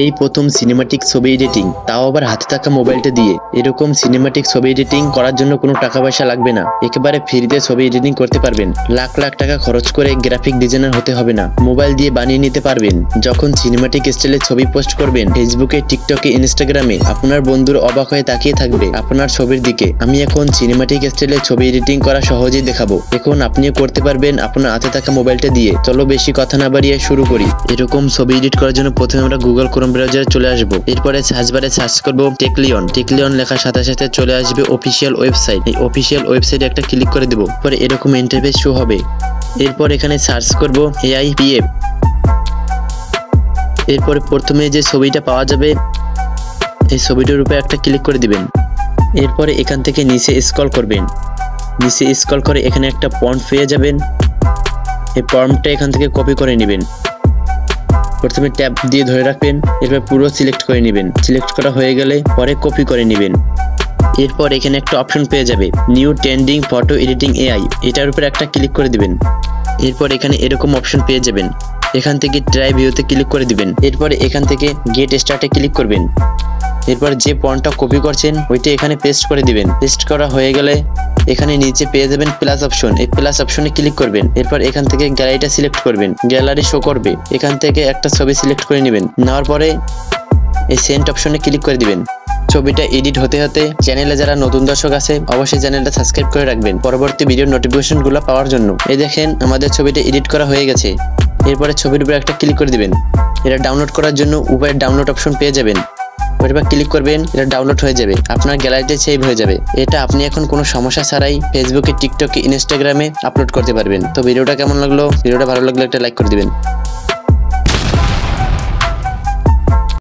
এই প্রথম সিনেমাটিক ছবি এডিটিং, তাও আবার হাতে থাকা মোবাইলটা দিয়ে। এরকম সিনেমাটিক ছবি এডিটিং করার জন্য কোনো টাকা পয়সা লাগবে না, একেবারে ফ্রিতে ছবি এডিটিং করতে পারবেন। লাখ লাখ টাকা খরচ করে গ্রাফিক ডিজাইনার হতে হবে না, মোবাইল দিয়ে বানিয়ে নিতে পারবেন। যখন সিনেমাটিক স্টাইলে ছবি পোস্ট করবেন ফেসবুকে, টিকটকে, ইনস্টাগ্রামে, আপনার বন্ধুর অবাক হয়ে তাকিয়ে থাকবে আপনার ছবির দিকে। আমি এখন সিনেমাটিক স্টাইলে ছবি এডিটিং করা সহজেই দেখাবো। এখন আপনিও করতে পারবেন আপনার হাতে থাকা মোবাইলটা দিয়ে। চলো বেশি কথা না বাড়িয়ে শুরু করি। এরকম ছবি এডিট করার জন্য প্রথমে আমরা গুগল ক্রোম ব্রাউজারে চলে আসবো। এরপরে সার্চ বারে সার্চ করবো টেকলিয়ন। টেকলিয়ন লেখার সাথে সাথে চলে আসবে অফিসিয়াল ওয়েবসাইট। এই অফিসিয়াল ওয়েবসাইটে একটা ক্লিক করে দেবো। পরে এরকম ইন্টারফেস শো হবে। এরপর এখানে সার্চ করব AIPF। এরপরে প্রথমে যে ছবিটা পাওয়া যাবে এই ছবিটার উপরে একটা ক্লিক করে দিবেন। এরপরে এখান থেকে নিচে স্ক্রল করবেন। নিচে স্ক্রল করে এখানে একটা ফন্ট পেয়ে যাবেন। এই ফন্টটা এখান থেকে কপি করে নেবেন। প্রথমে ট্যাব দিয়ে ধরে রাখবেন, এরপর পুরো সিলেক্ট করে নেবেন। সিলেক্ট করা হয়ে গেলে পরে কপি করে নেবেন। এরপর এখানে একটা অপশন পেয়ে যাবে new trending photo editing AI, এটার উপর একটা ক্লিক করে দিবেন। এরপর এখানে এরকম অপশন পেয়ে যাবেন। এখান থেকে ট্রাই ভিউতে ক্লিক করে দিবেন। এরপরে এখান থেকে গেট স্টার্টে ক্লিক করবেন। এরপর যে ফন্টটা কপি করছেন ওইটা এখানে পেস্ট করে দিবেন। পেস্ট করা হয়ে গেলে এখানে নিচে পেয়ে যাবেন প্লাস অপশন। এই প্লাস অপশনে ক্লিক করবেন। এরপর এখান থেকে গ্যালারিটা সিলেক্ট করবেন। গ্যালারি শো করবে। এখান থেকে একটা ছবি সিলেক্ট করে নেবেন। নেওয়ার পরে এই সেন্ড অপশনে ক্লিক করে দিবেন। ছবিটা এডিট হতে হতে চ্যানেলে যারা নতুন দর্শক আছে অবশ্যই চ্যানেলটা সাবস্ক্রাইব করে রাখবেন পরবর্তী ভিডিওর নোটিফিকেশনগুলো পাওয়ার জন্য। এই দেখেন আমাদের ছবিটা এডিট করা হয়ে গেছে। এরপরে ছবির উপরে একটা ক্লিক করে দিবেন। এটা ডাউনলোড করার জন্য উপরে ডাউনলোড অপশন পেয়ে যাবেন। ওইটা ক্লিক করবেন, এটা ডাউনলোড হয়ে যাবে, আপনার গ্যালারিতে সেভ হয়ে যাবে। এটা আপনি এখন কোনো সমস্যা ছাড়াই ফেসবুকে, টিকটকে, ইনস্টাগ্রামে আপলোড করতে পারবেন। তো ভিডিওটা কেমন লাগলো? ভিডিওটা ভালো লাগলে একটা লাইক করে দিবেন।